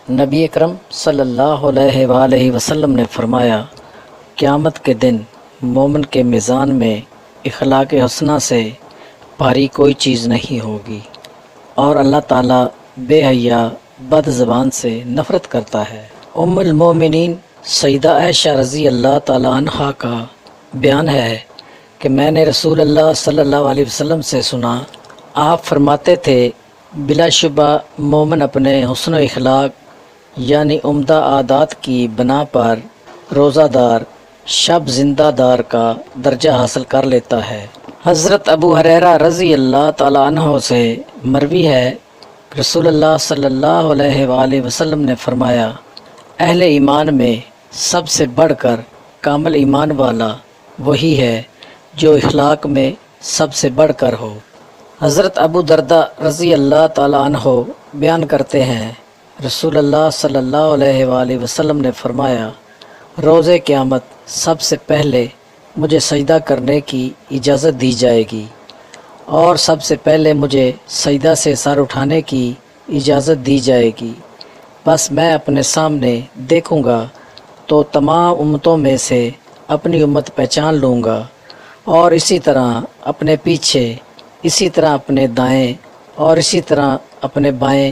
نبی اکرم صلی اللہ علیہ وآلہ وسلم نے فرمایا، قیامت کے دن مومن کے میزان میں اخلاق حسنہ سے بھاری کوئی چیز نہیں ہوگی، اور اللہ تعالیٰ بے حیا بد زبان سے نفرت کرتا ہے۔ ام المومنین سیدہ عائشہ رضی اللہ تعالیٰ عنہا کا بیان ہے کہ میں نے رسول اللہ صلی اللہ علیہ وسلم سے سنا، آپ فرماتے تھے، بلا شبہ مومن اپنے حسن و اخلاق یعنی عمدہ عادات کی بنا پر روزہ دار شب زندہ دار کا درجہ حاصل کر لیتا ہے۔ حضرت ابو ہریرہ رضی اللہ تعالیٰ عنہ سے مروی ہے، رسول اللہ صلی اللہ علیہ وآلہ وسلم نے فرمایا، اہل ایمان میں سب سے بڑھ کر کامل ایمان والا وہی ہے جو اخلاق میں سب سے بڑھ کر ہو۔ حضرت ابو درداء رضی اللہ تعالیٰ عنہ بیان کرتے ہیں، رسول اللہ صلی اللہ علیہ وآلہ وسلم نے فرمایا، روز قیامت سب سے پہلے مجھے سجدہ کرنے کی اجازت دی جائے گی، اور سب سے پہلے مجھے سجدہ سے سر اٹھانے کی اجازت دی جائے گی، بس میں اپنے سامنے دیکھوں گا تو تمام امتوں میں سے اپنی امت پہچان لوں گا، اور اسی طرح اپنے پیچھے، اسی طرح اپنے دائیں، اور اسی طرح اپنے بائیں۔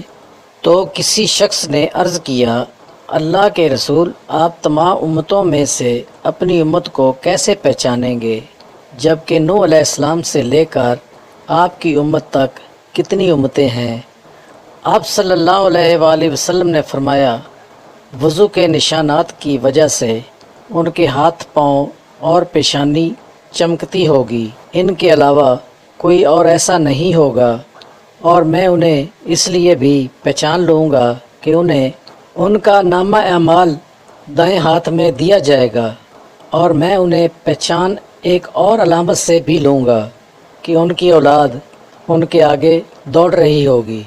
تو کسی شخص نے عرض کیا، اللہ کے رسول، آپ تمام امتوں میں سے اپنی امت کو کیسے پہچانیں گے، جبکہ نوح علیہ السلام سے لے کر آپ کی امت تک کتنی امتیں ہیں؟ آپ صلی اللہ علیہ وآلہ وسلم نے فرمایا، وضو کے نشانات کی وجہ سے ان کے ہاتھ پاؤں اور پیشانی چمکتی ہوگی، ان کے علاوہ کوئی اور ایسا نہیں ہوگا، اور میں انہیں اس لیے بھی پہچان لوں گا کہ انہیں ان کا نامہ اعمال دائیں ہاتھ میں دیا جائے گا، اور میں انہیں پہچان ایک اور علامت سے بھی لوں گا کہ ان کی اولاد ان کے آگے دوڑ رہی ہوگی۔